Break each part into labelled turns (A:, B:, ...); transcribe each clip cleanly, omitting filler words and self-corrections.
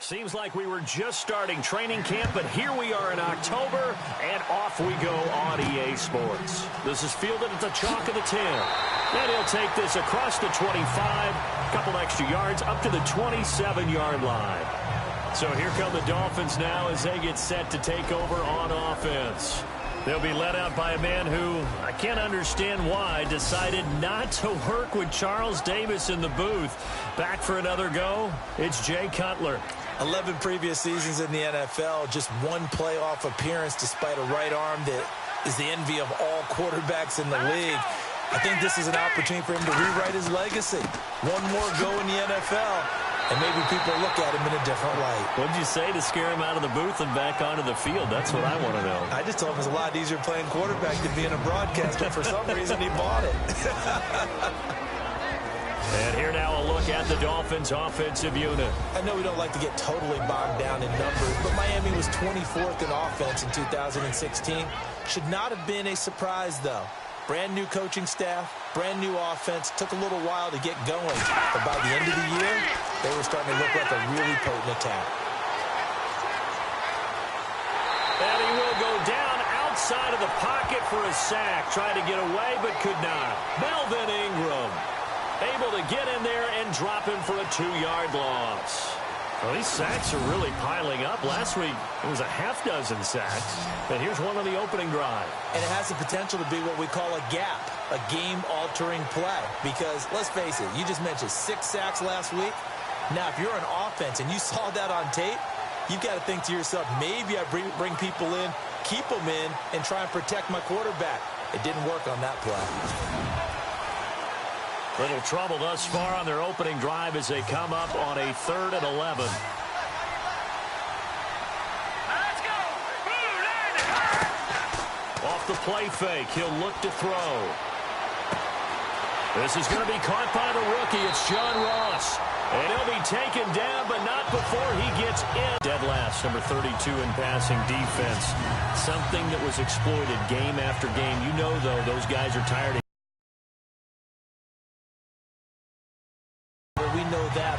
A: Seems like we were just starting training camp, but here we are in October, and off we go on EA Sports. This is fielded at the chalk of the 10. And he'll take this across the 25, a couple extra yards, up to the 27-yard line. So here come the Dolphins now as they get set to take over on offense. They'll be led out by a man who, I can't understand why, decided not to work with Charles Davis in the booth. Back for another go, it's Jay Cutler.
B: 11 previous seasons in the NFL, just one playoff appearance despite a right arm that is the envy of all quarterbacks in the league. I think this is an opportunity for him to rewrite his legacy. One more go in the NFL, and maybe people look at him in a different light.
A: What did you say to scare him out of the booth and back onto the field? That's what I want to know.
B: I just told him it's a lot easier playing quarterback than being a broadcaster. For some reason, he bought it.
A: And here now a look at the Dolphins' offensive unit.
B: I know we don't like to get totally bogged down in numbers, but Miami was 24th in offense in 2016. Should not have been a surprise, though. Brand new coaching staff, brand new offense. Took a little while to get going, but by the end of the year, they were starting to look like a really potent attack.
A: And he will go down outside of the pocket for a sack. Tried to get away, but could not. Melvin Ingram able to get in there and drop him for a 2-yard loss. Well, these sacks are really piling up. Last week, it was a half-dozen sacks. And here's one on the opening drive.
B: And it has the potential to be what we call a gap, a game-altering play. Because, let's face it, you just mentioned 6 sacks last week. Now, if you're an offense and you saw that on tape, you've got to think to yourself, maybe I bring people in, keep them in, and try and protect my quarterback. It didn't work on that play.
A: Little trouble thus far on their opening drive as they come up on a 3rd and 11.
C: Let's go.
A: Off the play fake, he'll look to throw. This is going to be caught by the rookie. It's John Ross. And he'll be taken down, but not before he gets in. Dead last, number 32 in passing defense. Something that was exploited game after game. You know, though, those guys are tired of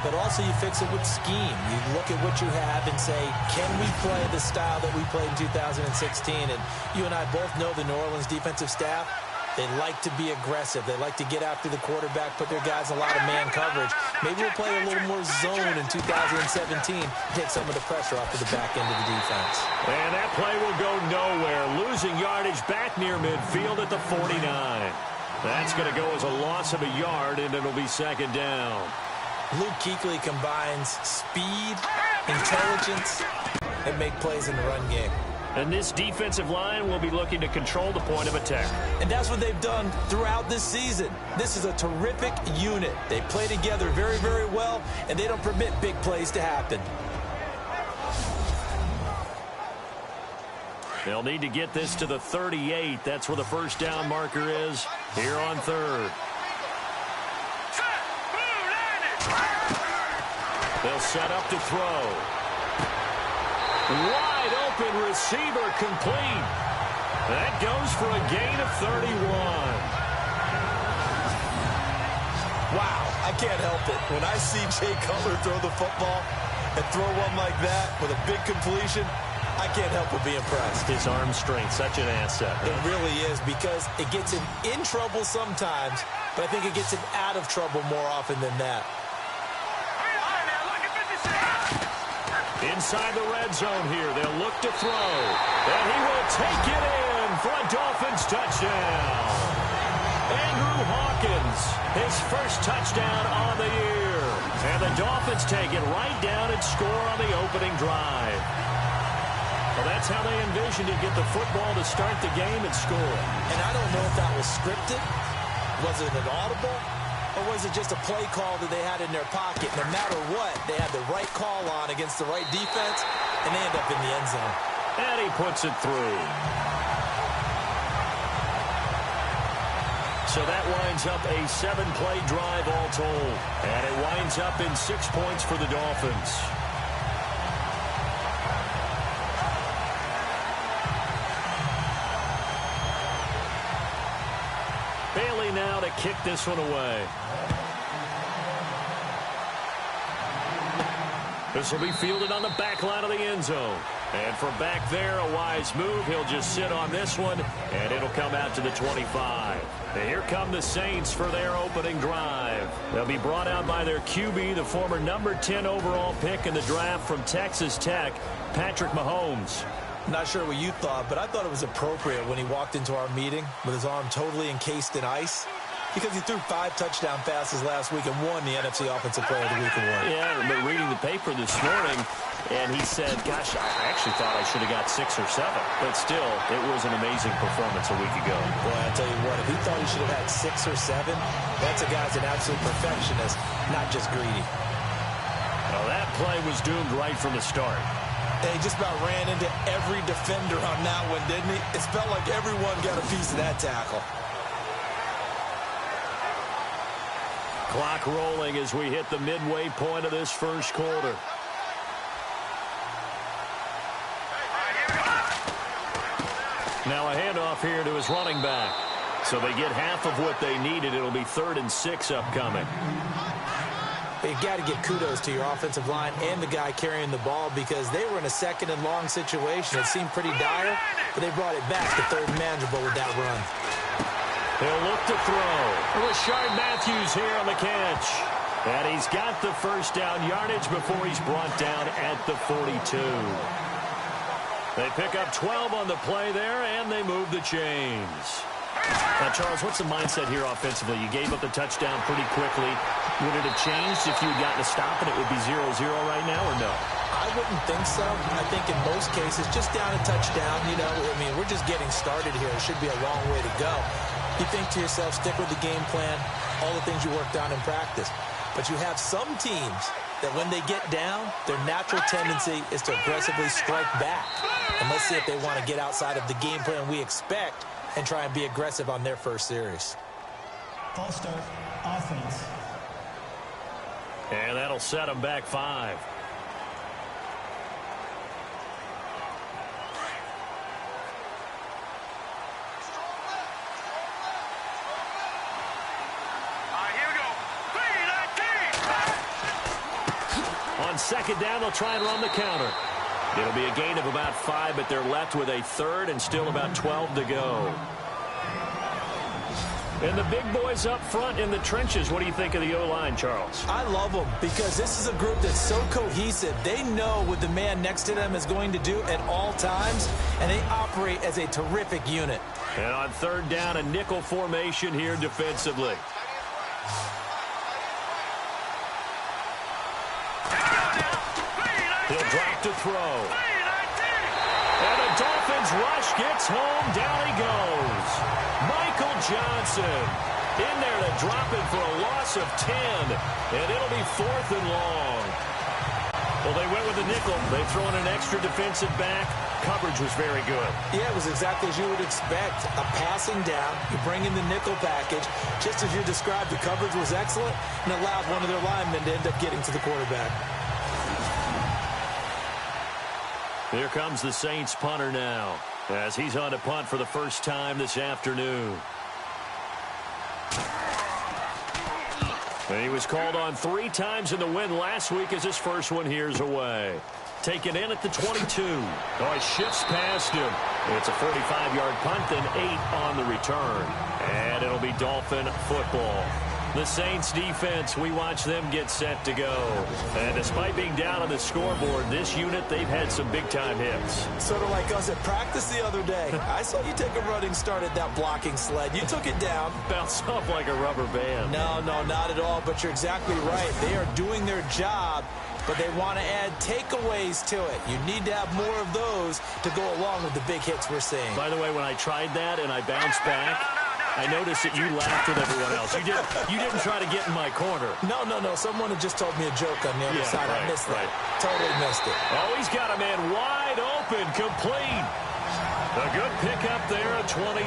B: but also you fix it with scheme. You look at what you have and say, can we play the style that we played in 2016? And you and I both know the New Orleans defensive staff. They like to be aggressive. They like to get after the quarterback, put their guys in a lot of man coverage. Maybe we'll play a little more zone in 2017, take some of the pressure off of the back end of the defense.
A: And that play will go nowhere. Losing yardage back near midfield at the 49. That's going to go as a loss of a yard, and it'll be 2nd down.
B: Luke Kuechly combines speed, intelligence, and make plays in the run game.
A: And this defensive line will be looking to control the point of attack.
B: And that's what they've done throughout this season. This is a terrific unit. They play together very, very well, and they don't permit big plays to happen.
A: They'll need to get this to the 38. That's where the 1st down marker is here on 3rd. They'll set up to throw. Wide open receiver complete. That goes for a gain of 31.
B: Wow, I can't help it. When I see Jay Cutler throw the football and throw one like that with a big completion, I can't help but be impressed.
A: His arm strength, such an asset. Right?
B: It really is, because it gets him in trouble sometimes, but I think it gets him out of trouble more often than that.
A: Inside the red zone here, they'll look to throw. And he will take it in for a Dolphins touchdown. Andrew Hawkins, his first touchdown on the year. And the Dolphins take it right down and score on the opening drive. Well, that's how they envisioned to get the football to start the game and score.
B: And I don't know if that was scripted. Was it an audible? Or was it just a play call that they had in their pocket? No matter what, they had the right call on against the right defense, and they end up in the end zone.
A: And he puts it through. So that winds up a 7-play drive all told. And it winds up in 6 points for the Dolphins. Bailey now to kick this one away. This will be fielded on the back line of the end zone. And from back there, a wise move. He'll just sit on this one, and it'll come out to the 25. And here come the Saints for their opening drive. They'll be brought out by their QB, the former number 10 overall pick in the draft from Texas Tech, Patrick Mahomes.
B: Not sure what you thought, but I thought it was appropriate when he walked into our meeting with his arm totally encased in ice, because he threw 5 touchdown passes last week and won the NFC Offensive Player of the Week award.
A: Yeah, I remember reading the paper this morning, and he said, gosh, I actually thought I should have got 6 or 7. But still, it was an amazing performance a week ago.
B: Boy, I'll tell you what, if he thought he should have had 6 or 7, that's a guy's an absolute perfectionist, not just greedy.
A: Well, that play was doomed right from the start.
B: And he just about ran into every defender on that one, didn't he? It felt like everyone got a piece of that tackle.
A: Clock rolling as we hit the midway point of this first quarter. Now a handoff here to his running back. So they get half of what they needed. It'll be 3rd and 6 upcoming.
B: You've got to give kudos to your offensive line and the guy carrying the ball, because they were in a 2nd and long situation. It seemed pretty dire, but they brought it back to 3rd and manageable with that run.
A: He'll look to throw. Rashard Matthews here on the catch. And he's got the first down yardage before he's brought down at the 42. They pick up 12 on the play there, and they move the chains. Now, Charles, what's the mindset here offensively? You gave up the touchdown pretty quickly. Would it have changed if you had gotten a stop and it would be 0-0 right now, or no?
B: I wouldn't think so. I think in most cases, just down a touchdown, you know, I mean, we're just getting started here. It should be a long way to go. You think to yourself, stick with the game plan, all the things you worked on in practice. But you have some teams that when they get down, their natural tendency is to aggressively strike back. And let's see if they want to get outside of the game plan we expect and try and be aggressive on their first series.
C: False start, offense.
A: And that'll set them back 5. On 2nd down, they'll try and run the counter. It'll be a gain of about 5, but they're left with a 3rd and still about 12 to go. And the big boys up front in the trenches. What do you think of the O-line, Charles?
B: I love them because this is a group that's so cohesive. They know what the man next to them is going to do at all times, and they operate as a terrific unit.
A: And on 3rd down, a nickel formation here defensively. He'll drop to throw. And the Dolphins rush gets home. Down he goes. Michael Johnson in there to drop it for a loss of 10. And it'll be 4th and long. Well, they went with the nickel. They throw in an extra defensive back. Coverage was very good.
B: Yeah, it was exactly as you would expect. A passing down. You bring in the nickel package. Just as you described, the coverage was excellent and allowed one of their linemen to end up getting to the quarterback.
A: Here comes the Saints punter now, as he's on to punt for the first time this afternoon. And he was called on 3 times in the win last week as his first one here's away. Taken in at the 22. Oh, he shifts past him. It's a 45-yard punt, then 8 on the return. And it'll be Dolphin football. The Saints defense, we watch them get set to go. And despite being down on the scoreboard, this unit, they've had some big-time hits.
B: Sort of like us at practice the other day. I saw you take a running start at that blocking sled. You took it down.
A: Bounced off like a rubber band.
B: No, not at all, but you're exactly right. They are doing their job, but they want to add takeaways to it. You need to have more of those to go along with the big hits we're seeing.
A: By the way, when I tried that and I bounced back, I noticed that you laughed with everyone else. You didn't try to get in my corner.
B: No. Someone had just told me a joke on the other side.
A: Right,
B: I missed that.
A: Right.
B: Totally missed it.
A: Oh, he's got a man wide open, complete. A good pickup there at 22.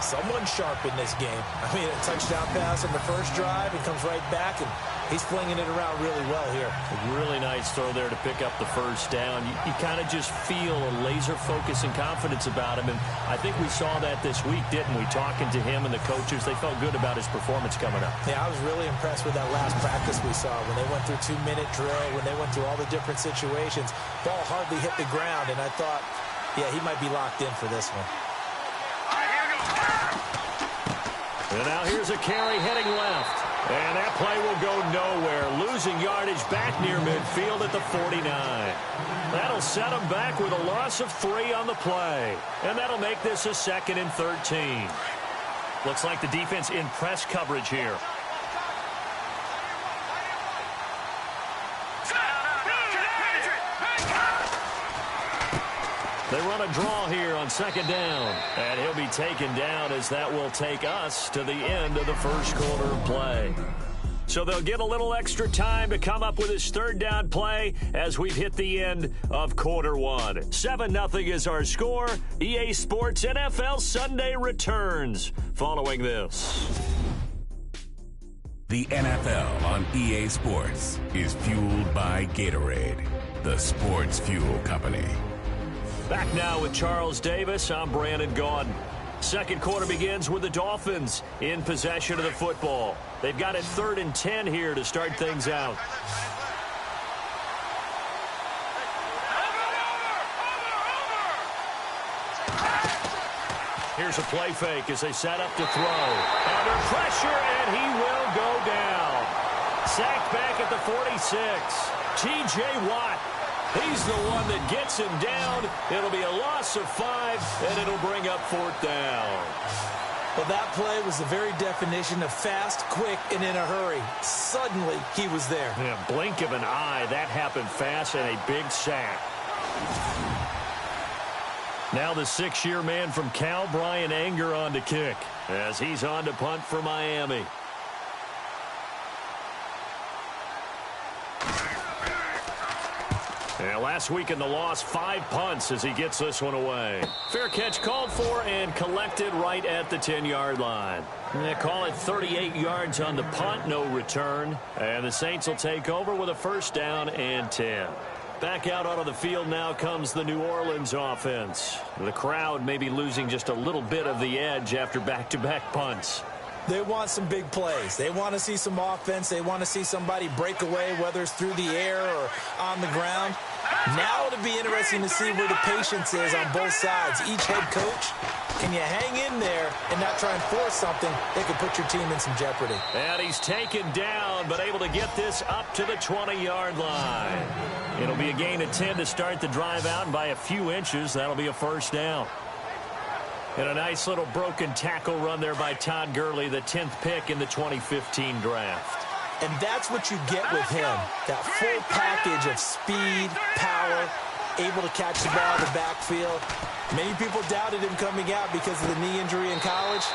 B: someone sharp in this game. I mean, a touchdown pass on the first drive, and comes right back, and he's flinging it around really well here.
A: A really nice throw there to pick up the first down. You kind of just feel a laser focus and confidence about him, and I think we saw that this week, didn't we? Talking to him and the coaches, they felt good about his performance coming up.
B: Yeah, I was really impressed with that last practice we saw when they went through 2-minute drill, when they went through all the different situations. Ball hardly hit the ground, and I thought, yeah, he might be locked in for this one.
A: And now here's a carry heading left. And that play will go nowhere. Losing yardage back near midfield at the 49. That'll set them back with a loss of 3 on the play. And that'll make this a 2nd and 13. Looks like the defense in press coverage here. They run a draw here on 2nd down. And he'll be taken down as that will take us to the end of the first quarter of play. So they'll get a little extra time to come up with his 3rd down play as we've hit the end of quarter 1. 7-0 is our score. EA Sports NFL Sunday returns following this.
D: The NFL on EA Sports is fueled by Gatorade, the sports fuel company.
A: Back now with Charles Davis. I'm Brandon Gaudin. Second quarter begins with the Dolphins in possession of the football. They've got it 3rd and 10 here to start things out. Here's a play fake as they set up to throw. Under pressure, and he will go down. Sacked back at the 46. T.J. Watt. He's the one that gets him down. It'll be a loss of 5, and it'll bring up 4th down.
B: Well, that play was the very definition of fast, quick, and in a hurry. Suddenly, he was there.
A: Yeah, blink of an eye. That happened fast and a big sack. Now the 6-year man from Cal, Brian Anger, on to kick as he's on to punt for Miami. And last week in the loss, 5 punts as he gets this one away. Fair catch called for and collected right at the 10-yard line. And they call it 38 yards on the punt, no return. And the Saints will take over with a 1st down and 10. Back out onto the field now comes the New Orleans offense. The crowd may be losing just a little bit of the edge after back-to-back punts.
B: They want some big plays. They want to see some offense. They want to see somebody break away, whether it's through the air or on the ground. Now it'll be interesting to see where the patience is on both sides. Each head coach, can you hang in there and not try and force something that could put your team in some jeopardy?
A: And he's taken down, but able to get this up to the 20-yard line. It'll be a gain of 10 to start the drive out, and by a few inches, that'll be a 1st down. And a nice little broken tackle run there by Todd Gurley, the 10th pick in the 2015 draft.
B: And that's what you get with him, that full package of speed, power, able to catch the ball in the backfield. Many people doubted him coming out because of the knee injury in college.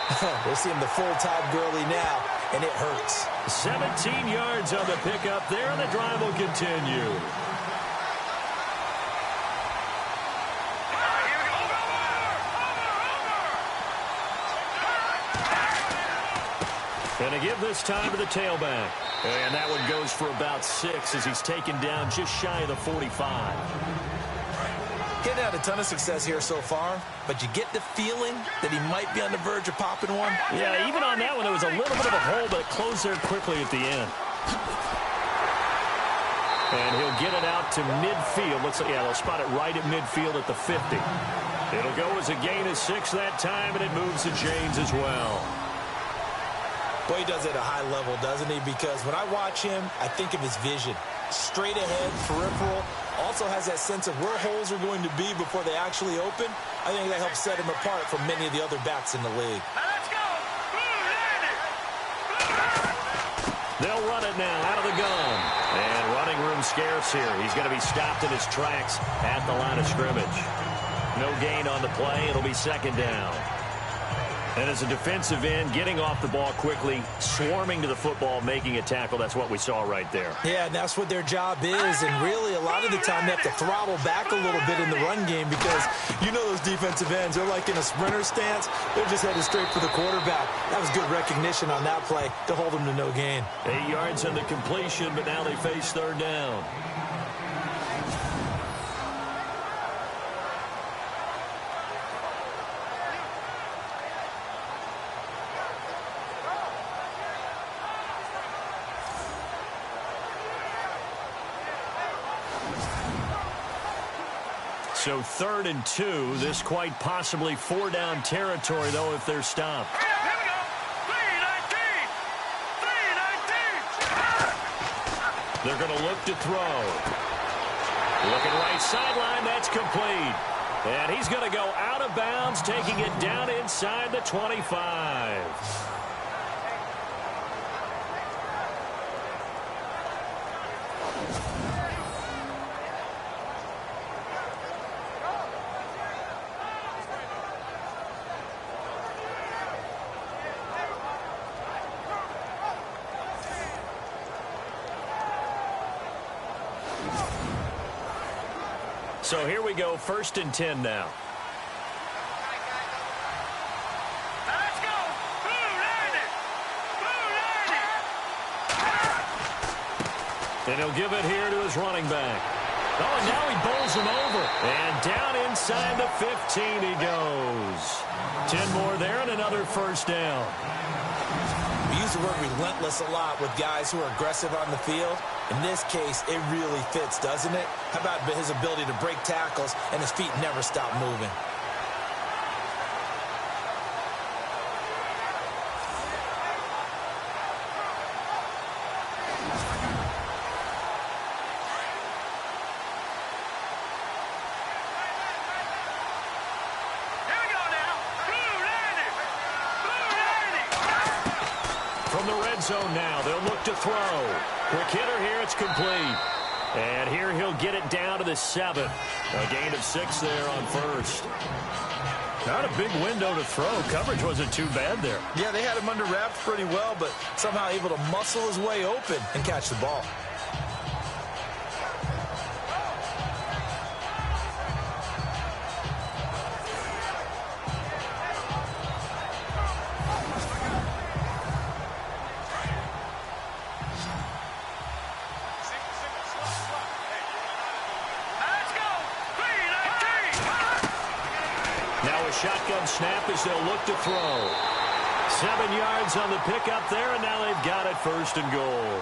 B: We'll see him the full Todd Gurley now, and it hurts.
A: 17 yards on the pickup there, and the drive will continue. And to give this time to the tailback. And that one goes for about 6 as he's taken down just shy of the 45.
B: Getting had a ton of success here so far, but you get the feeling that he might be on the verge of popping one.
A: Yeah, even on that one, there was a little bit of a hole, but it closed there quickly at the end. And he'll get it out to midfield. Looks like, yeah, they'll spot it right at midfield at the 50. It'll go as a gain of 6 that time, and it moves the chains as well.
B: Boy, he does it at a high level, doesn't he? Because when I watch him, I think of his vision. Straight ahead, peripheral. Also has that sense of where holes are going to be before they actually open. I think that helps set him apart from many of the other backs in the league.
A: Let's go. They'll run it now out of the gun. And running room scarce here. He's going to be stopped in his tracks at the line of scrimmage. No gain on the play. It'll be 2nd down. And as a defensive end, getting off the ball quickly, swarming to the football, making a tackle, that's what we saw right there.
B: Yeah, and that's what their job is. And really, a lot of the time, they have to throttle back a little bit in the run game because you know those defensive ends, they're like in a sprinter stance. They're just headed straight for the quarterback. That was good recognition on that play to hold them to no gain.
A: 8 yards on the completion, but now they face third down. So 3rd and 2. This quite possibly 4-down territory, though, if they're stopped. They're going to look to throw. Looking right sideline, that's complete. And he's going to go out of bounds, taking it down inside the 25. So here we go, 1st and 10 now.
E: Let's go.
A: And he'll give it here to his running back. Oh, and now he bowls him over. And down inside the 15 he goes. 10 more there and another 1st down.
B: We use the word relentless a lot with guys who are aggressive on the field. In this case, it really fits, doesn't it? How about his ability to break tackles and his feet never stop moving?
E: Here we go now.
A: From the red zone now, they'll look to throw. Quick hitter here, it's complete. And here he'll get it down to the 7. A gain of 6 there on 1st. Not a big window to throw. Coverage wasn't too bad there.
B: Yeah, they had him under wraps pretty well, but somehow able to muscle his way open and catch the ball.
A: Shotgun snap as they'll look to throw. 7 yards on the pickup there, and now they've got it 1st and goal.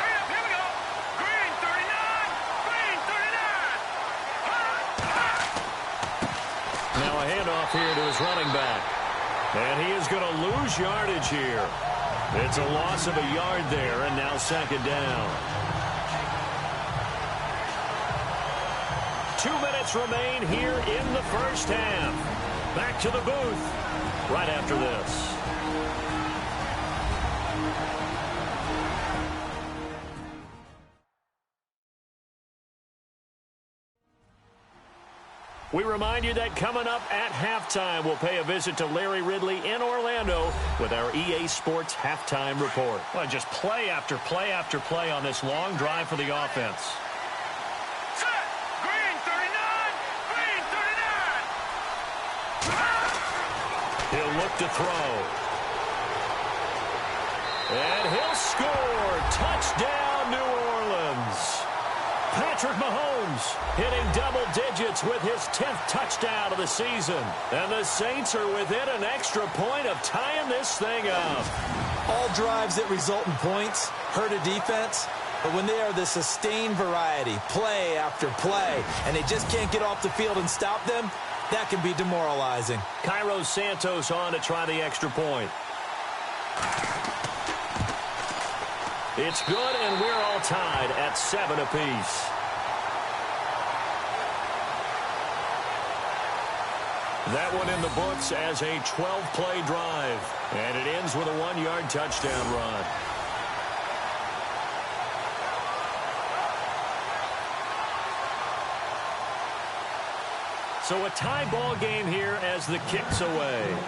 E: Here we go. Green 39. Green 39.
A: Now a handoff here to his running back. And he is going to lose yardage here. It's a loss of a yard there, and now 2nd down. 2 minutes remain here in the 1st half. Back to the booth right after this. We remind you that coming up at halftime, we'll pay a visit to Larry Ridley in Orlando with our EA Sports Halftime Report. Well, just play after play after play on this long drive for the offense. He'll look to throw. And he'll score. Touchdown, New Orleans. Patrick Mahomes hitting double digits with his 10th touchdown of the season. And the Saints are within an extra point of tying this thing up.
B: All drives that result in points hurt a defense, but when they are the sustained variety, play after play, and they just can't get off the field and stop them, that can be demoralizing.
A: Cairo Santos on to try the extra point. It's good, and we're all tied at 7 apiece. That one in the books as a 12-play drive. And it ends with a 1-yard touchdown run. So a tie ball game here as the kick's away.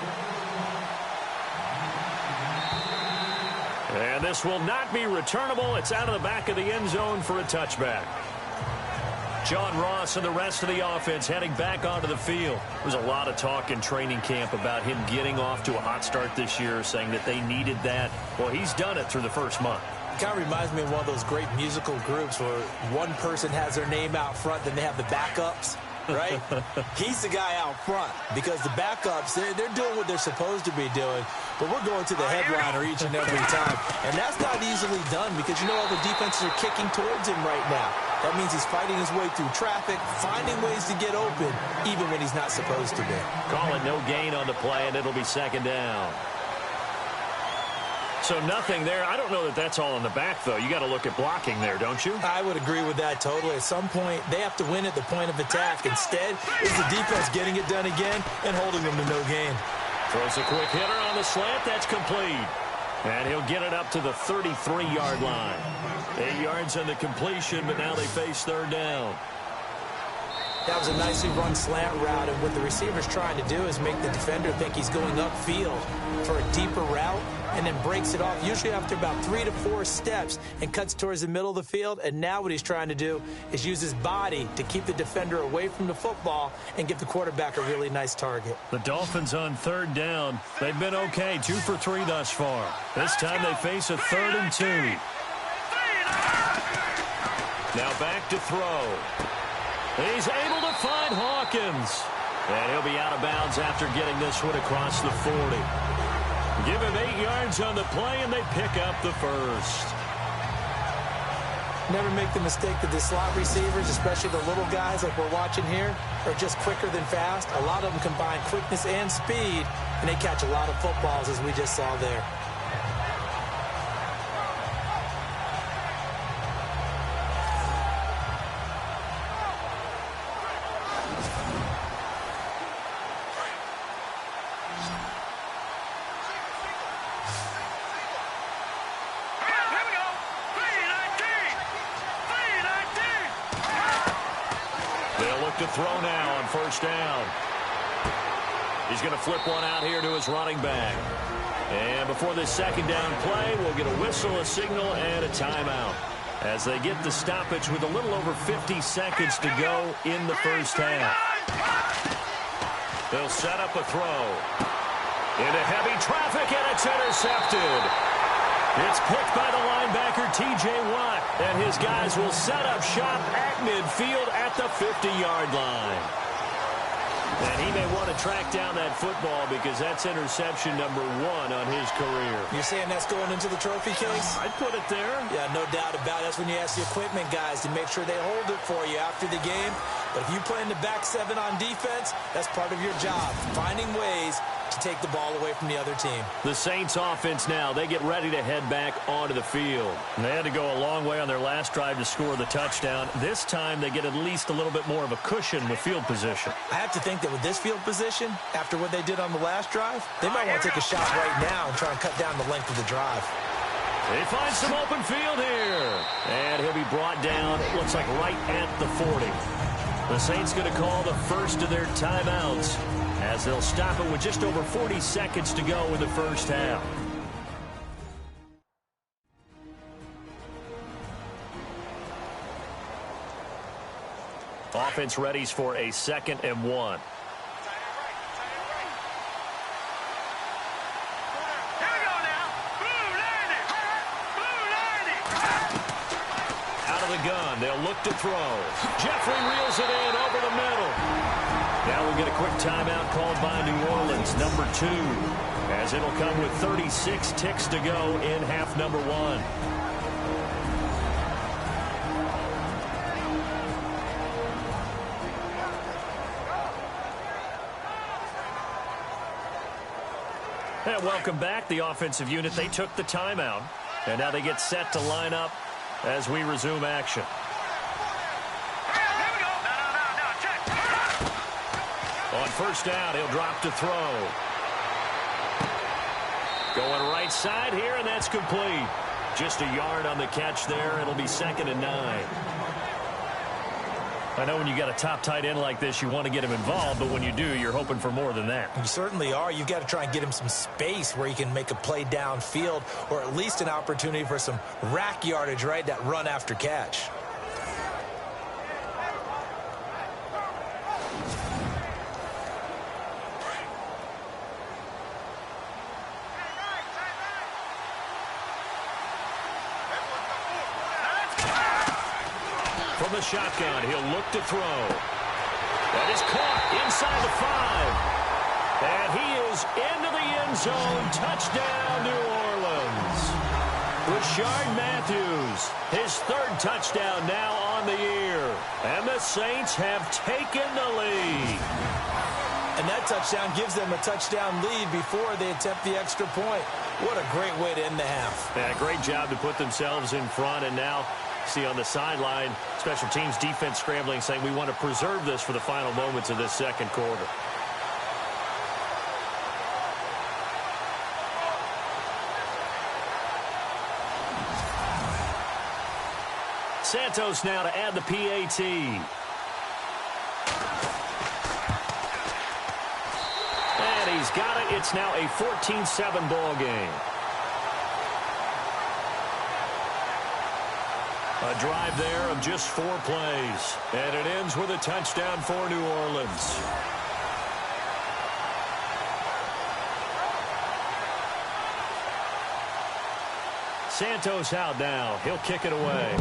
A: And this will not be returnable. It's out of the back of the end zone for a touchback. John Ross and the rest of the offense heading back onto the field. There's a lot of talk in training camp about him getting off to a hot start this year, saying that they needed that. Well, he's done it through the first month.
B: It kind of reminds me of one of those great musical groups where one person has their name out front, then they have the backups, right? He's the guy out front because the backups, they're doing what they're supposed to be doing, but we're going to the headliner each and every time. And that's not easily done because you know all the defenses are kicking towards him right now. That means he's fighting his way through traffic, finding ways to get open, even when he's not supposed to be.
A: Call it no gain on the play, and it'll be second down. So nothing there. I don't know that that's all in the back, though. You got to look at blocking there, don't you?
B: I would agree with that totally. At some point, they have to win at the point of attack. Instead, it's the defense getting it done again and holding them to no gain.
A: Throws a quick hitter on the slant. That's complete. And he'll get it up to the 33-yard line. 8 yards on the completion, but now they face third down.
B: That was a nicely run slant route, and what the receiver's trying to do is make the defender think he's going upfield for a deeper route and then breaks it off, usually after about 3 to 4 steps, and cuts towards the middle of the field. And now what he's trying to do is use his body to keep the defender away from the football and give the quarterback a really nice target.
A: The Dolphins on third down. They've been okay, 2 for 3 thus far. This time they face a 3rd and 2. Now back to throw. He's able to find Hawkins. And he'll be out of bounds after getting this one across the 40. Give him 8 yards on the play, and they pick up the first.
B: Never make the mistake that the slot receivers, especially the little guys like we're watching here, are just quicker than fast. A lot of them combine quickness and speed, and they catch a lot of footballs, as we just saw there.
A: To throw now on first down. He's going to flip one out here to his running back. And before this second down play, we'll get a whistle, a signal, and a timeout as they get the stoppage with a little over 50 seconds to go in the first half. They'll set up a throw. Into heavy traffic, and it's intercepted. It's picked by the linebacker, T.J. Watt, and his guys will set up shop at midfield at the 50-yard line. And he may want to track down that football because that's interception number 1 on his career.
B: You're saying that's going into the trophy case?
A: I'd put it there.
B: Yeah, no doubt about it. That's when you ask the equipment guys to make sure they hold it for you after the game. But if you play in the back 7 on defense, that's part of your job, finding ways to take the ball away from the other team.
A: The Saints offense now, they get ready to head back onto the field. They had to go a long way on their last drive to score the touchdown. This time they get at least a little bit more of a cushion with field position.
B: I have to think that with this field position, after what they did on the last drive, they might want to take a shot right now and try and cut down the length of the drive.
A: They find some open field here. And he'll be brought down, it looks like right at the 40. The Saints going to call the first of their timeouts as they'll stop it with just over 40 seconds to go in the first half. Offense readies for a 2nd and 1. Out of the gun, they'll look to throw. Jeffrey reels it in over the middle. Now we'll get a quick timeout called by New Orleans, number 2, as it'll come with 36 ticks to go in half number 1. And welcome back, the offensive unit. They took the timeout, and now they get set to line up as we resume action. On first down, he'll drop to throw. Going right side here, and that's complete. Just a yard on the catch there. It'll be 2nd and 9. I know when you got a top tight end like this, you want to get him involved, but when you do, you're hoping for more than that.
B: You certainly are. You've got to try and get him some space where he can make a play downfield, or at least an opportunity for some rack yardage, right? That run after catch.
A: From the shotgun, he'll look to throw. That is caught inside the 5. And he is into the end zone. Touchdown, New Orleans. Rashard Matthews, his 3rd touchdown now on the year. And the Saints have taken the lead.
B: And that touchdown gives them a touchdown lead before they attempt the extra point. What a great way to end the half.
A: Yeah, great job to put themselves in front, and now see on the sideline, special teams defense scrambling, saying we want to preserve this for the final moments of this second quarter. Santos now to add the PAT. And he's got it. It's now a 14-7 ball game. A drive there of just 4 plays. And it ends with a touchdown for New Orleans. Santos out now. He'll kick it away.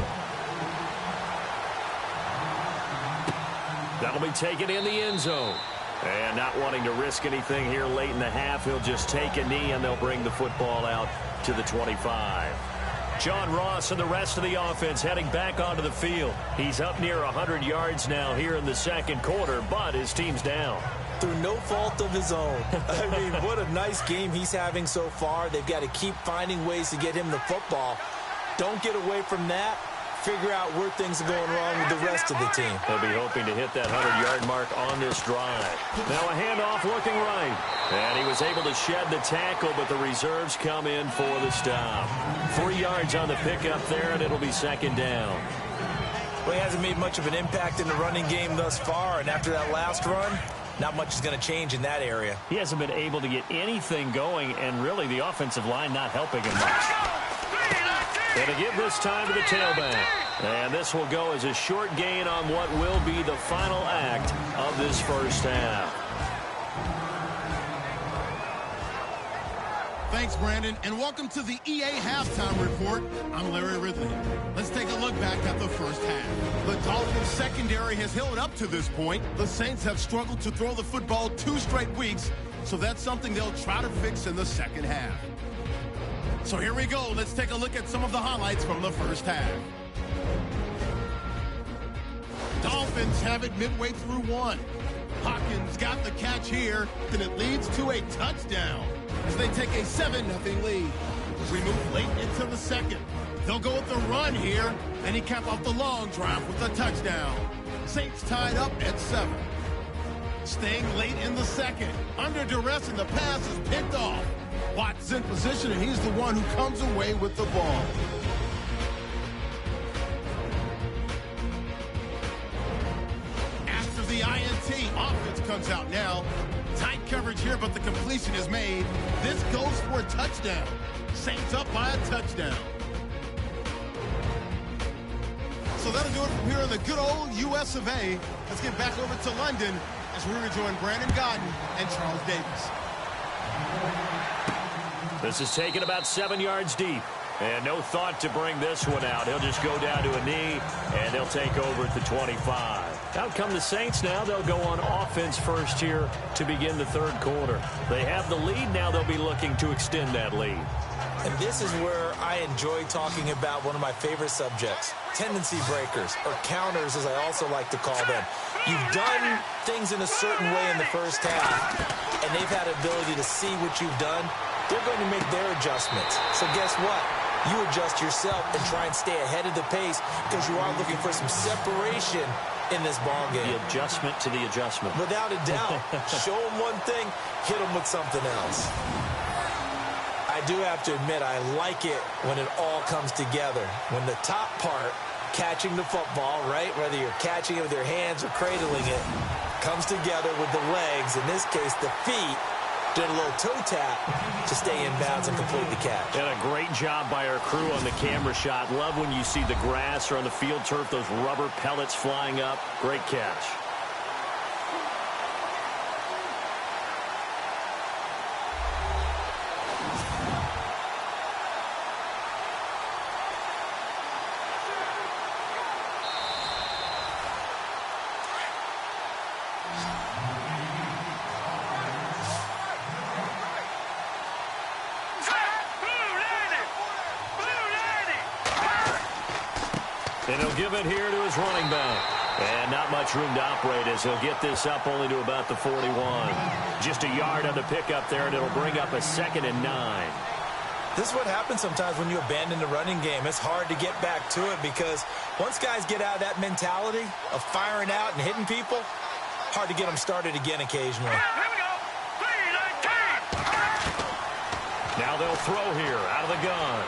A: That'll be taken in the end zone. And not wanting to risk anything here late in the half, he'll just take a knee and they'll bring the football out to the 25. John Ross and the rest of the offense heading back onto the field. He's up near 100 yards now here in the second quarter, but his team's down.
B: Through no fault of his own. I mean, what a nice game he's having so far. They've got to keep finding ways to get him the football. Don't get away from that. Figure out where things are going wrong with the rest of the team.
A: They'll be hoping to hit that 100-yard mark on this drive. Now a handoff looking right. And he was able to shed the tackle, but the reserves come in for the stop. 3 yards on the pickup there, and it'll be second down.
B: Well, he hasn't made much of an impact in the running game thus far, and after that last run, not much is going to change in that area.
A: He hasn't been able to get anything going, and really the offensive line not helping him much. Going to give this time to the tailback. And this will go as a short gain on what will be the final act of this first half.
F: Thanks, Brandon, and welcome to the EA Halftime Report. I'm Larry Ridley. Let's take a look back at the first half. The Dolphins' secondary has held up to this point. The Saints have struggled to throw the football 2 straight weeks, so that's something they'll try to fix in the second half. So here we go. Let's take a look at some of the highlights from the first half. Dolphins have it midway through 1. Hopkins got the catch here, and it leads to a touchdown as they take a 7-0 lead. We move late into the second. They'll go with the run here, and he capped off the long drive with a touchdown. Saints tied up at 7. Staying late in the second. Under duress, and the pass is picked off. Watt's in position, and he's the one who comes away with the ball. After the INT, offense comes out now. Tight coverage here, but the completion is made. This goes for a touchdown. Saints up by a touchdown. So that'll do it from here in the good old US of A. Let's get back over to London as we rejoin Brandon Godden and Charles Davis.
A: This is taken about 7 yards deep. And no thought to bring this one out. He'll just go down to a knee, and they'll take over at the 25. Out come the Saints now. They'll go on offense first here to begin the third quarter. They have the lead. Now they'll be looking to extend that lead.
B: And this is where I enjoy talking about one of my favorite subjects, tendency breakers, or counters as I also like to call them. You've done things in a certain way in the first half, and they've had ability to see what you've done. They're going to make their adjustments. So guess what? You adjust yourself and try and stay ahead of the pace because you are looking for some separation in this ball game.
A: The adjustment to the adjustment.
B: Without a doubt. Show them one thing, hit them with something else. I do have to admit, I like it when it all comes together. When the top part catching the football, right? Whether you're catching it with your hands or cradling it, comes together with the legs. In this case, the feet. Did a little toe tap to stay in bounds and complete the catch.
A: And a great job by our crew on the camera shot. Love when you see the grass or on the field turf, those rubber pellets flying up. Great catch. And he'll give it here to his running back. And not much room to operate as he'll get this up only to about the 41. Just a yard on the pickup there, and it'll bring up a 2nd and 9.
B: This is what happens sometimes when you abandon the running game. It's hard to get back to it because once guys get out of that mentality of firing out and hitting people, hard to get them started again occasionally.
E: Here we go. 3-19.
A: Now they'll throw here out of the gun.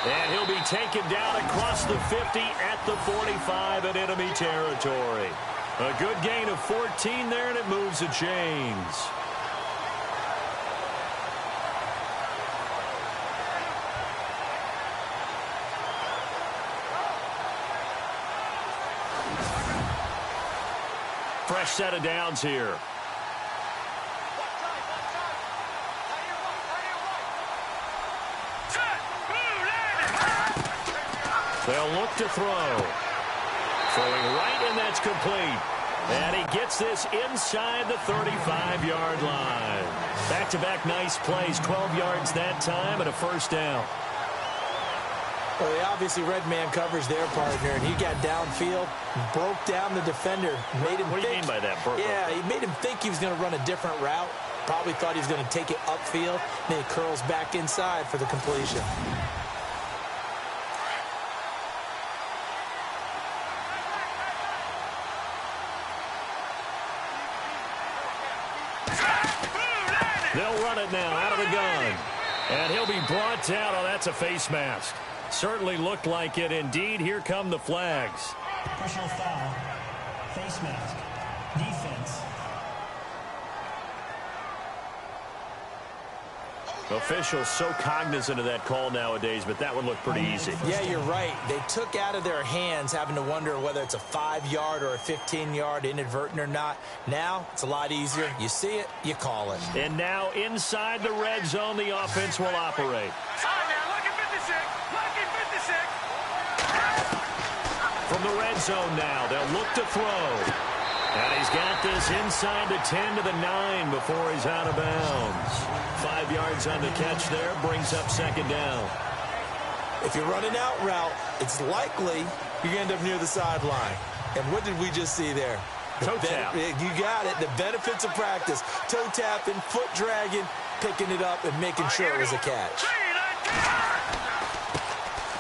A: And he'll be taken down across the 50 at the 45 in enemy territory. A good gain of 14 there, and it moves the chains. Fresh set of downs here. They'll look to throw. Throwing right, and that's complete. And he gets this inside the 35-yard line. Back-to-back nice plays, 12 yards that time, and a first down.
B: Well, they obviously red man covers their partner, and he got downfield, broke down the defender, made him
A: What do you mean by that?
B: Yeah, he made him think he was going to run a different route. Probably thought he was going to take it upfield, and then he curls back inside for the completion.
A: They'll run it now out of the gun. And he'll be brought down. Oh, that's a face mask. Certainly looked like it. Indeed, here come the flags.
C: Personal foul. Face mask. Defense.
A: Officials so cognizant of that call nowadays, but that would look pretty easy.
B: Yeah, you're right. They took out of their hands having to wonder whether it's a 5-yard or a 15-yard inadvertent or not. Now, it's a lot easier. You see it, you call it.
A: And now inside the red zone, the offense will operate. From the red zone now, they'll look to throw. And he's got this inside the 10 to the 9 before he's out of bounds. 5 yards on the catch there, brings up 2nd down.
B: If you're running out route, it's likely you're going to end up near the sideline. And what did we just see there?
A: Toe tap.
B: You got it. The benefits of practice. Toe tapping, foot dragging, picking it up, and making sure it was a catch.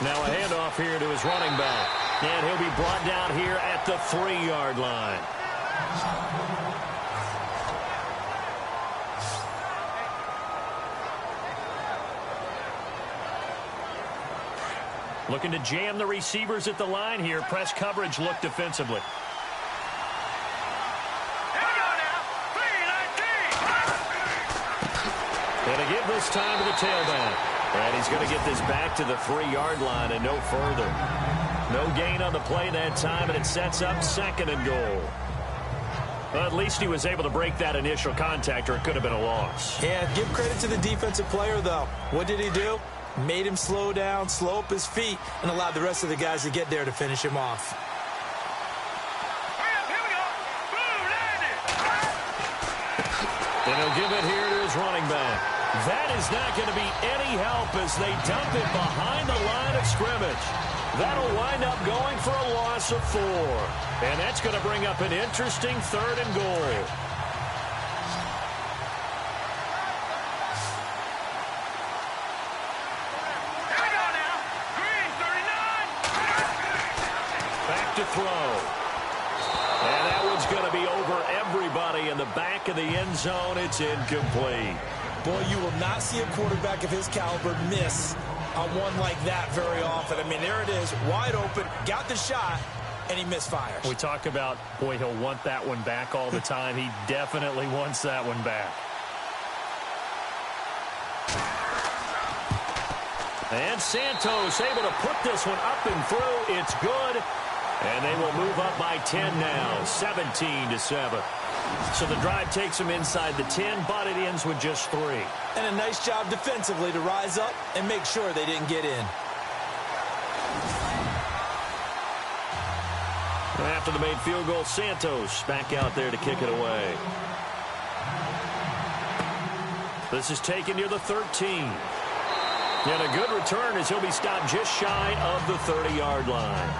A: Now a handoff here to his running back. And he'll be brought down here at the 3-yard line. Looking to jam the receivers at the line here. Press coverage look defensively. And to give this time to the tailback. And he's going to get this back to the 3-yard line and no further. No gain on the play that time, and it sets up 2nd and goal. Well, at least he was able to break that initial contact, or it could have been a loss.
B: Yeah, give credit to the defensive player, though. What did he do? Made him slow down, slow up his feet, and allowed the rest of the guys to get there to finish him off.
A: And he'll give it here to his running back. That is not going to be any help as they dump it behind the line of scrimmage. That'll wind up going for a loss of 4. And that's going to bring up an interesting 3rd and goal. Back to throw. And that one's going to be over everybody in the back of the end zone. It's incomplete.
B: Boy, you will not see a quarterback of his caliber miss on one like that very often. I mean, there it is, wide open, got the shot, and he misfires.
A: We talk about, boy, he'll want that one back all the time. He definitely wants that one back. And Santos able to put this one up and through. It's good. And they will move up by 10 now, 17-7. So the drive takes them inside the 10, but it ends with just 3.
B: And a nice job defensively to rise up and make sure they didn't get in.
A: After the made field goal, Santos back out there to kick it away. This is taken near the 13. And a good return as he'll be stopped just shy of the 30-yard line.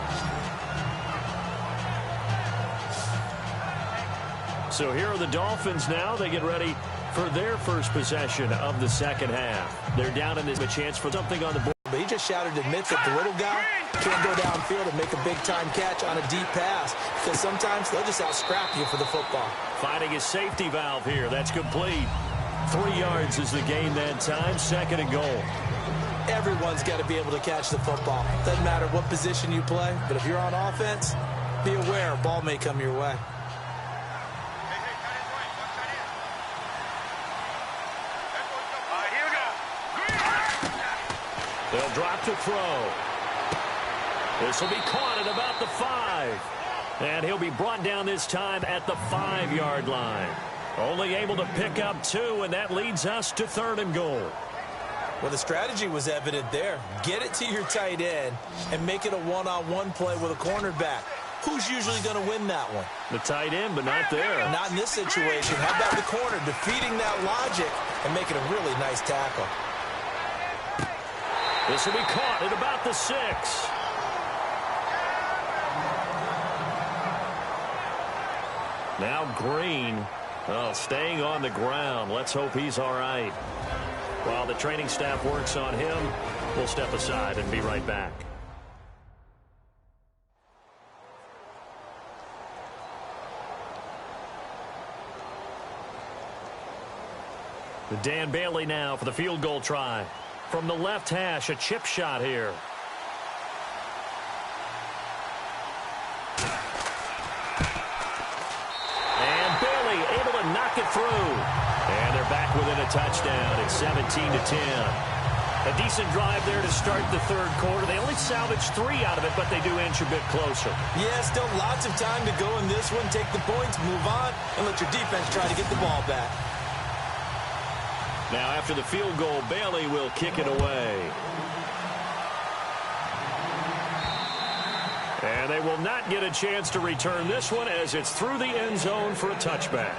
A: So here are the Dolphins now. They get ready for their first possession of the second half. They're down in this, a chance for something on the board.
B: But he just shouted to admit that the little guy can't go downfield and make a big-time catch on a deep pass because sometimes they'll just out-scrap you for the football.
A: Finding his safety valve here. That's complete. 3 yards is the gain that time. 2nd and goal.
B: Everyone's got to be able to catch the football. Doesn't matter what position you play, but if you're on offense, be aware a ball may come your way.
A: They'll drop to throw. This will be caught at about the 5. And he'll be brought down this time at the 5-yard line. Only able to pick up 2, and that leads us to 3rd and goal.
B: Well, the strategy was evident there. Get it to your tight end and make it a one-on-one play with a cornerback. Who's usually going to win that one?
A: The tight end, but not there.
B: Not in this situation. How about the corner defeating that logic and making a really nice tackle?
A: This will be caught at about the 6. Now Green, staying on the ground. Let's hope he's all right. While the training staff works on him, we'll step aside and be right back. Dan Bailey now for the field goal try. From the left hash, a chip shot here. And Bailey able to knock it through. And they're back within a touchdown. It's 17-10. A decent drive there to start the 3rd quarter. They only salvaged 3 out of it, but they do inch a bit closer.
B: Yeah, still lots of time to go in this one. Take the points, move on, and let your defense try to get the ball back.
A: Now, after the field goal, Bailey will kick it away. And they will not get a chance to return this one as it's through the end zone for a touchback.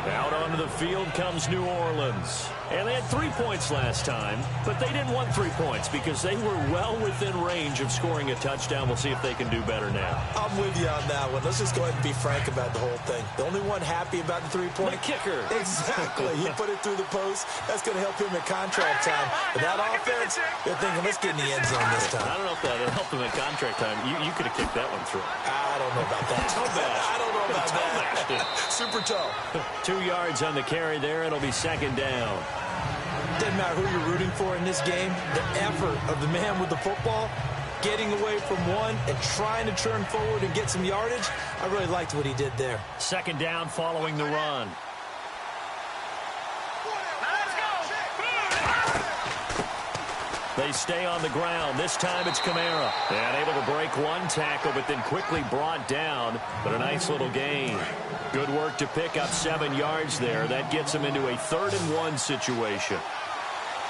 A: Out onto the field comes New Orleans. And they had 3 points last time, but they didn't want 3 points because they were well within range of scoring a touchdown. We'll see if they can do better now.
B: I'm with you on that one. Let's just go ahead and be frank about the whole thing. The only one happy about the 3-point?
A: The kicker.
B: Exactly. He put it through the post. That's going to help him at contract time. But that offense, they're thinking, let's get in the end zone this time.
A: I don't know if that helped him at contract time. You could have kicked that one through.
B: I don't know about that. I don't know about that. Super toe.
A: 2 yards on the carry there. It'll be 2nd down.
B: Doesn't matter who you're rooting for in this game. The effort of the man with the football, getting away from one and trying to turn forward and get some yardage, I really liked what he did there.
A: 2nd down following the run. They stay on the ground. This time it's Kamara. And able to break one tackle, but then quickly brought down. But a nice little gain. Good work to pick up 7 yards there. That gets them into a 3rd and 1 situation.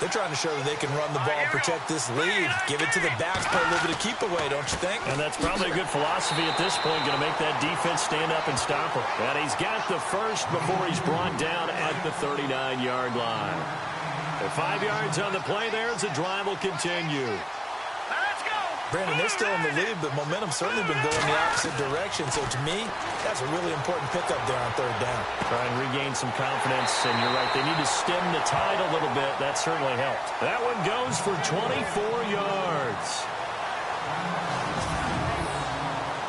B: They're trying to show that they can run the ball and protect this lead. Give it to the backs, play a little bit of keep away, don't you think?
A: And that's probably a good philosophy at this point. Going to make that defense stand up and stop him. And he's got the first before he's brought down at the 39-yard line. And 5 yards on the play there as the drive will continue.
B: Brandon, they're still in the lead, but momentum's certainly been going the opposite direction. So to me, that's a really important pickup there on 3rd down.
A: Try and regain some confidence, and you're right. They need to stem the tide a little bit. That certainly helped. That one goes for 24 yards.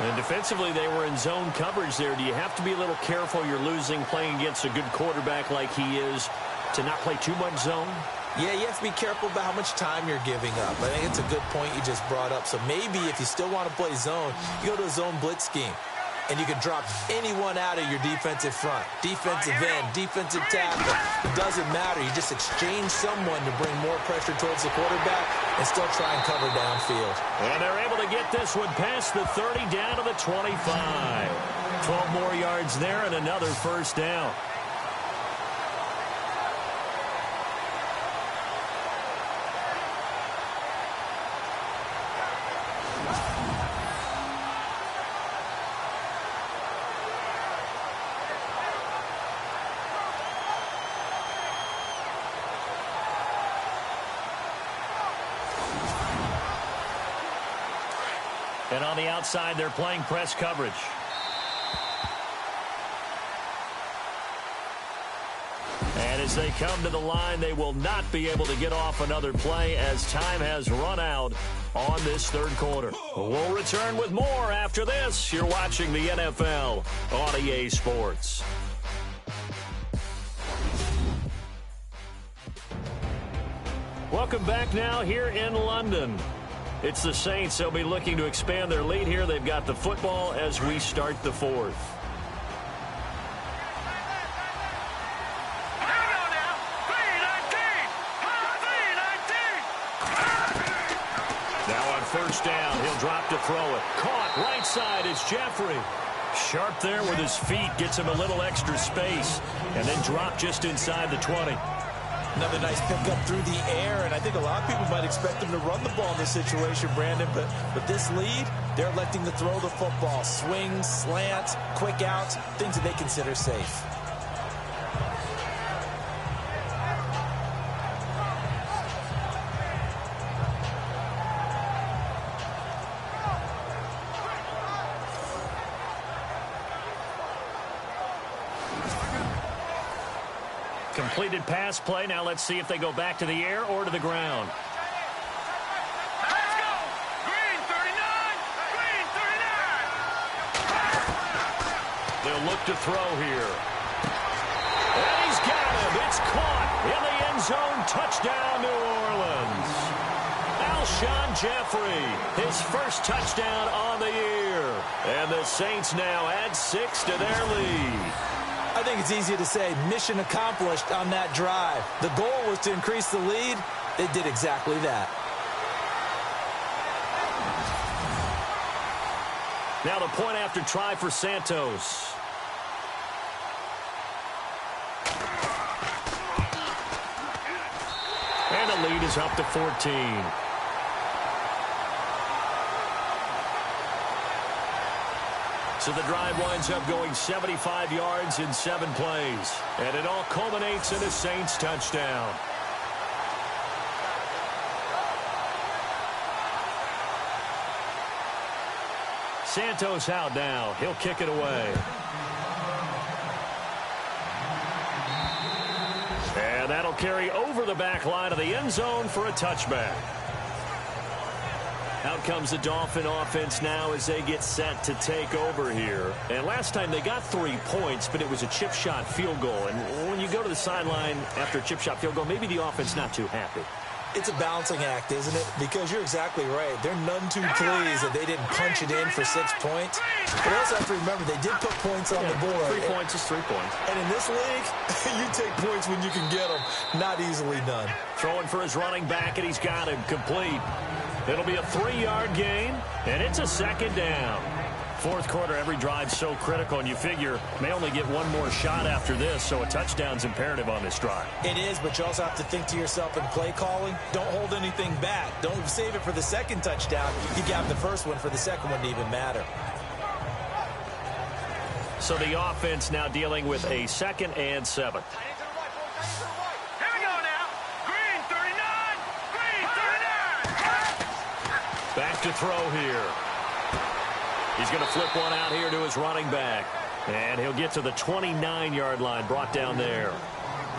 A: And defensively, they were in zone coverage there. Do you have to be a little careful? You're losing playing against a good quarterback like he is to not play too much zone?
B: Yeah, you have to be careful about how much time you're giving up. I think it's a good point you just brought up. So maybe if you still want to play zone, you go to a zone blitz scheme. And you can drop anyone out of your defensive front. Defensive end, defensive tackle. It doesn't matter. You just exchange someone to bring more pressure towards the quarterback and still try and cover downfield.
A: And they're able to get this one past the 30 down to the 25. 12 more yards there and another first down. And on the outside, they're playing press coverage. And as they come to the line, they will not be able to get off another play as time has run out on this third quarter. We'll return with more after this. You're watching the NFL on EA Sports. Welcome back now here in London. It's the Saints. They'll be looking to expand their lead here. They've got the football as we start the fourth. Now on first down, he'll drop to throw it. Caught right side is Jeffrey. Sharp there with his feet. Gets him a little extra space. And then drop just inside the 20.
B: Another nice pickup through the air, and I think a lot of people might expect him to run the ball in this situation, Brandon, but with this lead, they're electing to throw the football. Swings, slants, quick outs, things that they consider safe.
A: Completed pass play. Now let's see if they go back to the air or to the ground.
E: Let's go! Green 39! Green 39!
A: They'll look to throw here. And he's got him. It's caught in the end zone. Touchdown, New Orleans. Alshon Jeffrey, his first touchdown on the year. And the Saints now add 6 to their lead.
B: I think it's easy to say mission accomplished on that drive. The goal was to increase the lead. They did exactly that.
A: Now the point after try for Santos. And the lead is up to 14. So the drive winds up going 75 yards in 7 plays. And it all culminates in a Saints touchdown. Santos out now. He'll kick it away. And that'll carry over the back line of the end zone for a touchback. Out comes the Dolphin offense now as they get set to take over here. And last time they got 3 points, but it was a chip shot field goal. And when you go to the sideline after a chip shot field goal, maybe the offense not too happy.
B: It's a balancing act, isn't it? Because you're exactly right. They're none too pleased that they didn't punch it in for 6 points. But also have to remember, they did put points on the board.
A: 3 points is 3 points.
B: And in this league, you take points when you can get them. Not easily done.
A: Throwing for his running back, and he's got him complete. It'll be a 3-yard gain, and it's a second down. Fourth quarter, every drive's so critical, and you figure may only get one more shot after this, so a touchdown's imperative on this drive.
B: It is, but you also have to think to yourself in play calling, don't hold anything back. Don't save it for the second touchdown. You got the first one for the second one to even matter.
A: So the offense now dealing with a 2nd and 7.
E: Here we go now. Green 39! Green 39!
A: Back to throw here. He's going to flip one out here to his running back. And he'll get to the 29-yard line, brought down there.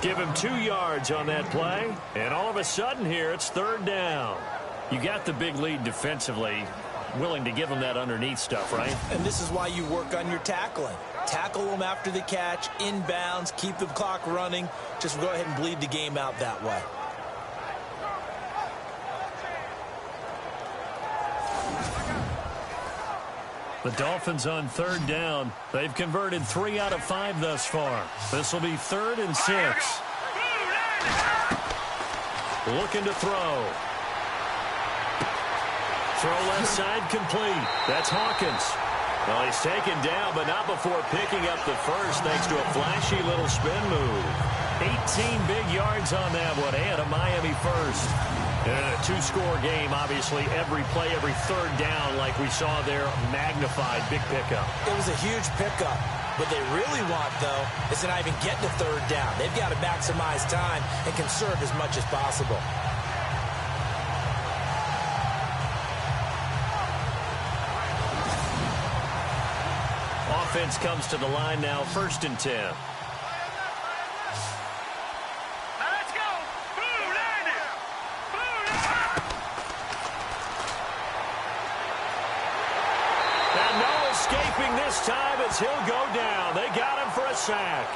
A: Give him 2 yards on that play. And all of a sudden here, it's 3rd down. You got the big lead defensively. Willing to give him that underneath stuff, right?
B: And this is why you work on your tackling. Tackle them after the catch, inbounds, keep the clock running. Just go ahead and bleed the game out that way.
A: The Dolphins on third down. They've converted 3 out of 5 thus far. This will be 3rd and 6. Looking to throw. Throw left side complete. That's Hawkins. Well, he's taken down, but not before picking up the first thanks to a flashy little spin move. 18 big yards on that one and a Miami first. A 2-score game, obviously. Every play, every third down, like we saw there, magnified. Big pickup.
B: It was a huge pickup. What they really want, though, is to not even get to third down. They've got to maximize time and conserve as much as possible.
A: Offense comes to the line now, 1st and 10. Escaping this time as he'll go down. They got him for a sack.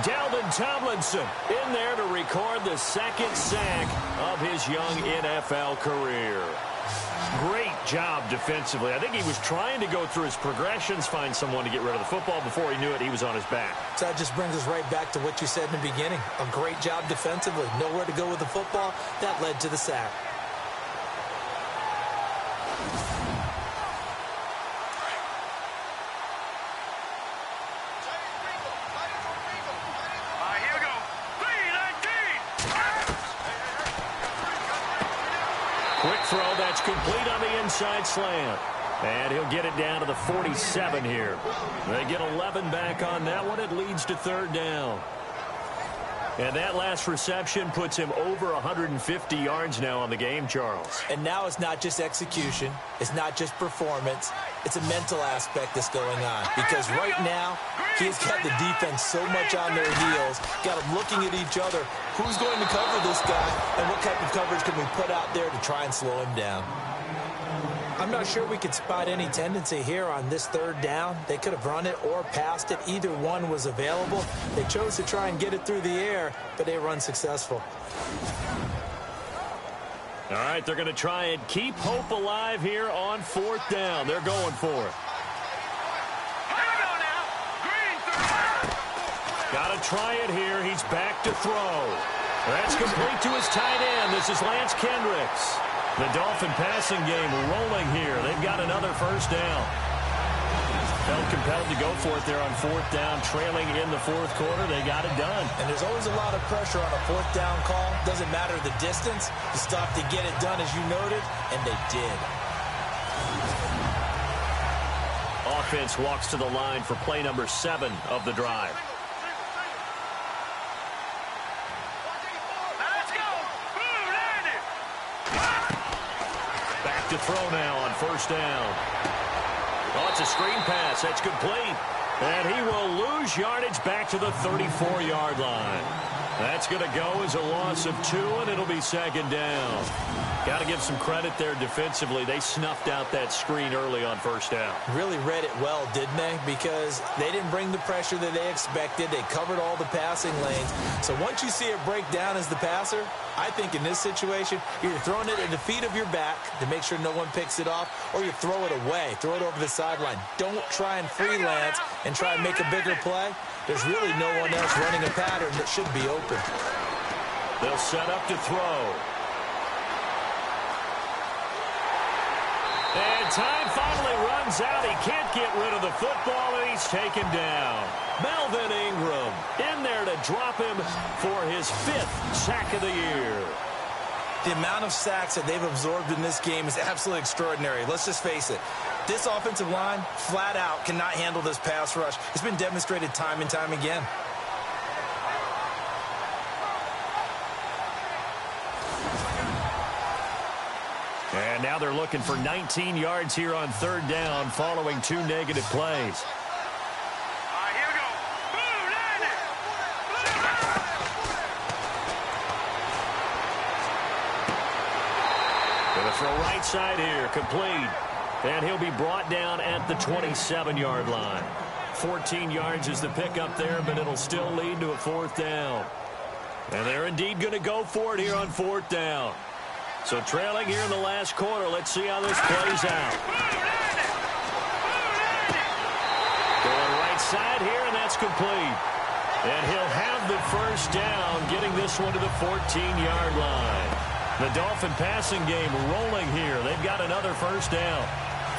A: Dalvin Tomlinson in there to record the 2nd sack of his young NFL career. Great job defensively. I think he was trying to go through his progressions, find someone to get rid of the football. Before he knew it, he was on his back.
B: So that just brings us right back to what you said in the beginning. A great job defensively. Nowhere to go with the football. That led to the sack.
A: Quick throw, that's complete on the inside slant. And he'll get it down to the 47 here. They get 11 back on that one. It leads to 3rd down. And that last reception puts him over 150 yards now on the game, Charles.
B: And now it's not just execution. It's not just performance. It's a mental aspect that's going on. Because right now, he's got the defense so much on their heels, got them looking at each other. Who's going to cover this guy, and what type of coverage can we put out there to try and slow him down? I'm not sure we could spot any tendency here on this 3rd down. They could have run it or passed it. Either one was available. They chose to try and get it through the air, but they were unsuccessful.
A: All right, they're going to try and keep hope alive here on 4th down. They're going for it. Got to try it here. He's back to throw. That's complete to his tight end. This is Lance Kendricks. The Dolphin passing game rolling here. They've got another 1st down. Felt compelled to go for it there on 4th down, trailing in the 4th quarter. They got it done.
B: And there's always a lot of pressure on a 4th down call. Doesn't matter the distance. You stop to get it done, as you noted, and they did.
A: Offense walks to the line for play number 7 of the drive. To throw now on 1st down. Oh, it's a screen pass. That's complete. And he will lose yardage back to the 34-yard line. That's going to go as a loss of 2, and it'll be 2nd down. Got to give some credit there defensively. They snuffed out that screen early on 1st down.
B: Really read it well, didn't they? Because they didn't bring the pressure that they expected. They covered all the passing lanes. So once you see it break down as the passer, I think in this situation, you're throwing it at the feet of your back to make sure no one picks it off, or you throw it away, throw it over the sideline. Don't try and freelance and try and make a bigger play. There's really no one else running a pattern that should be open.
A: They'll set up to throw. And time finally runs out. He can't get rid of the football, and he's taken down. Melvin Ingram in there to drop him for his 5th sack of the year.
B: The amount of sacks that they've absorbed in this game is absolutely extraordinary. Let's just face it. This offensive line, flat out, cannot handle this pass rush. It's been demonstrated time and time again.
A: And now they're looking for 19 yards here on 3rd down following 2 negative plays. Gonna throw right side here, complete. And he'll be brought down at the 27-yard line. 14 yards is the pickup there, but it'll still lead to a 4th down. And they're indeed going to go for it here on 4th down. So trailing here in the last quarter, let's see how this plays out. inside here, and that's complete. And he'll have the first down, getting this one to the 14-yard line. The Dolphin passing game rolling here. They've got another first down.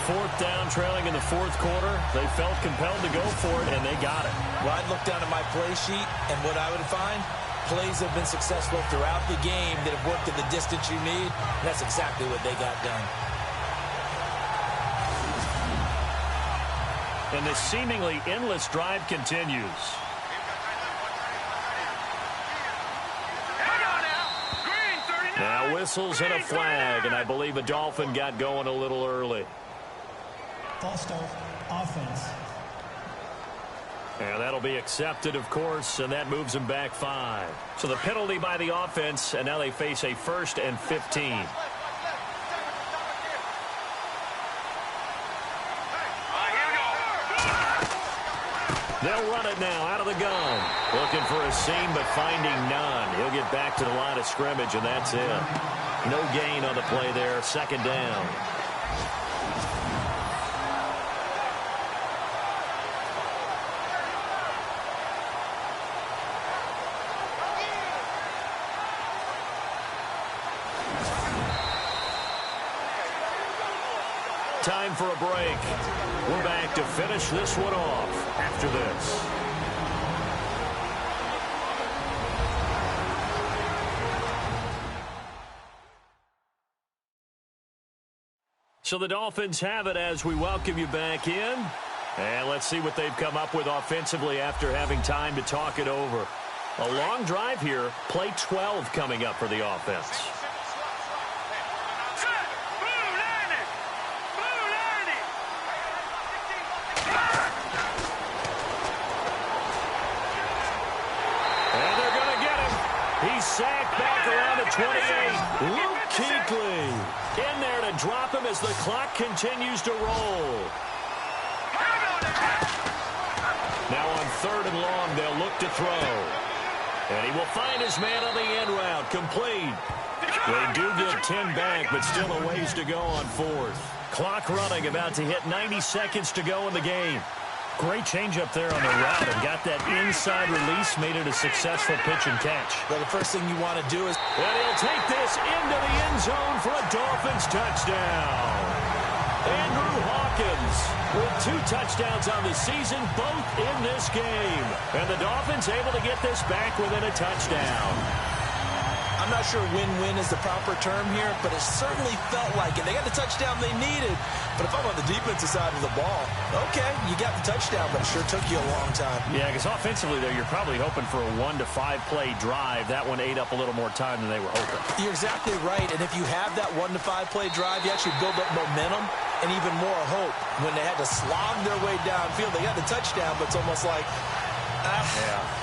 A: 4th down, trailing in the 4th quarter. They felt compelled to go for it, and they got it.
B: Well, I'd look down at my play sheet, and what I would find, plays have been successful throughout the game that have worked at the distance you need. And that's exactly what they got done.
A: And this seemingly endless drive continues. Now whistles and a flag, and I believe a Dolphin got going a little early.
C: False start, offense.
A: And that'll be accepted, of course, and that moves them back 5. So the penalty by the offense, and now they face a 1st and 15. They'll run it now out of the gun. Looking for a seam, but finding none. He'll get back to the line of scrimmage, and that's it. No gain on the play there. 2nd down. Time for a break. We're back to finish this one off after this. So the Dolphins have it as we welcome you back in. And let's see what they've come up with offensively after having time to talk it over. A long drive here. Play 12 coming up for the offense. Sacked back around the 28. Luke Kuechly in there to drop him as the clock continues to roll. Now on 3rd and long, they'll look to throw. And he will find his man on the end route. Complete. They do get 10 back, but still a ways to go on 4th. Clock running, about to hit 90 seconds to go in the game. Great change up there on the route and got that inside release, made it a successful pitch and catch.
B: Well, the first thing you want to do is...
A: And he'll take this into the end zone for a Dolphins touchdown. Andrew Hawkins with 2 touchdowns on the season, both in this game. And the Dolphins able to get this back within a touchdown.
B: I'm not sure win-win is the proper term here, but it certainly felt like it. They got the touchdown they needed. But if I'm on the defensive side of the ball, okay, you got the touchdown, but it sure took you a long time.
A: Yeah, because offensively there, you're probably hoping for a 1 to 5 play drive. That one ate up a little more time than they were hoping.
B: You're exactly right. And if you have that 1 to 5 play drive, you actually build up momentum and even more hope. When they had to slog their way downfield, they got the touchdown, but it's almost like...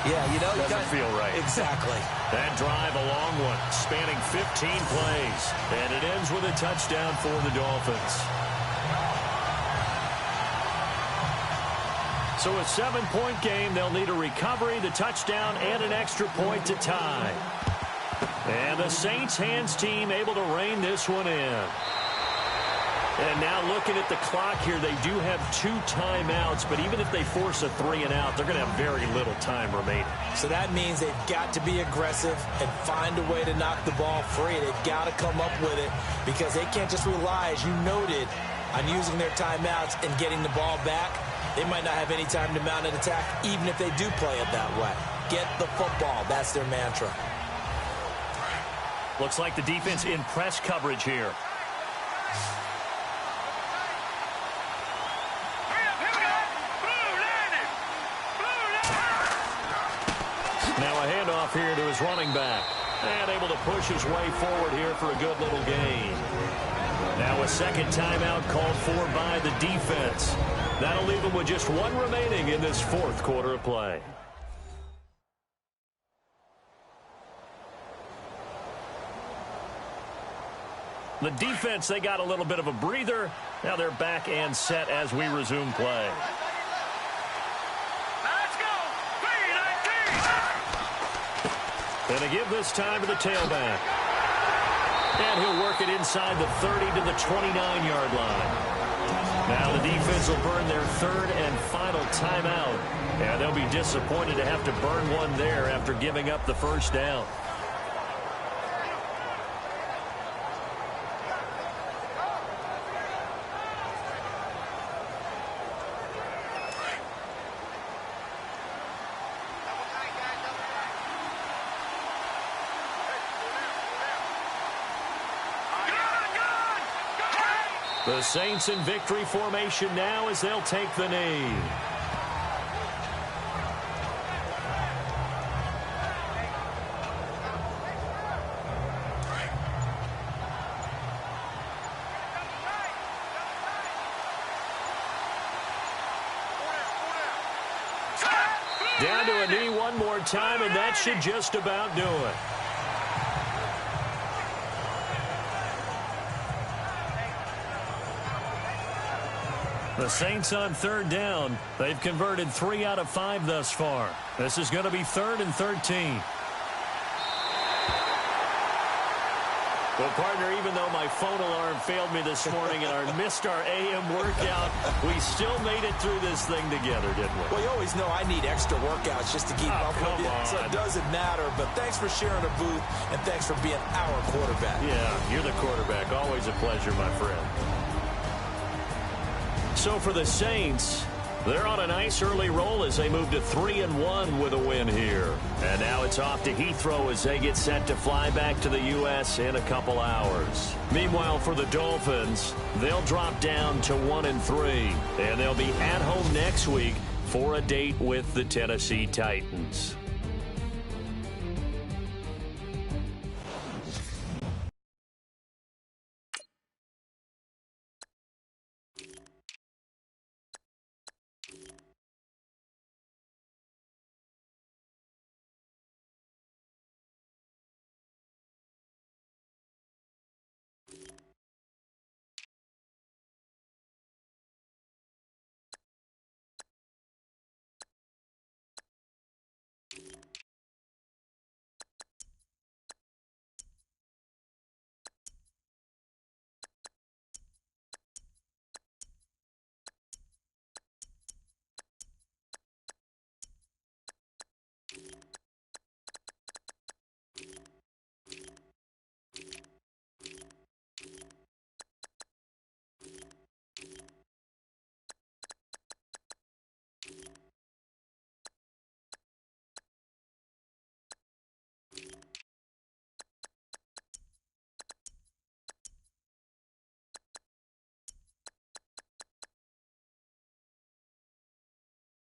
B: Yeah, you know,
A: doesn't feel right.
B: Exactly.
A: That drive, a long one, spanning 15 plays. And it ends with a touchdown for the Dolphins. So a 7-point game. They'll need a recovery, the touchdown, and an extra point to tie. And the Saints hands team able to rein this one in. And now looking at the clock here, they do have 2 timeouts, but even if they force a 3 and out, they're going to have very little time remaining.
B: So that means they've got to be aggressive and find a way to knock the ball free. They've got to come up with it because they can't just rely, as you noted, on using their timeouts and getting the ball back. They might not have any time to mount an attack, even if they do play it that way. Get the football. That's their mantra.
A: Looks like the defense in press coverage here. Now a handoff here to his running back. And able to push his way forward here for a good little gain. Now a second timeout called for by the defense. That'll leave them with just 1 remaining in this 4th quarter of play. The defense, they got a little bit of a breather. Now they're back and set as we resume play. And they give this time to the tailback. And he'll work it inside the 30 to the 29-yard line. Now the defense will burn their third and final timeout. And they'll be disappointed to have to burn one there after giving up the first down. The Saints in victory formation now as they'll take the knee. Down to a knee one more time, and that should just about do it. The Saints on third down. They've converted 3 out of 5 thus far. This is going to be 3rd and 13. Well, partner, even though my phone alarm failed me this morning and missed our AM workout, we still made it through this thing together, didn't we?
B: Well, you always know I need extra workouts just to keep up with you, so it doesn't matter. But thanks for sharing a booth, and thanks for being our quarterback.
A: Yeah, you're the quarterback. Always a pleasure, my friend. So for the Saints, they're on a nice early roll as they move to 3-1 with a win here. And now it's off to Heathrow as they get set to fly back to the U.S. in a couple hours. Meanwhile, for the Dolphins, they'll drop down to 1-3. And they'll be at home next week for a date with the Tennessee Titans.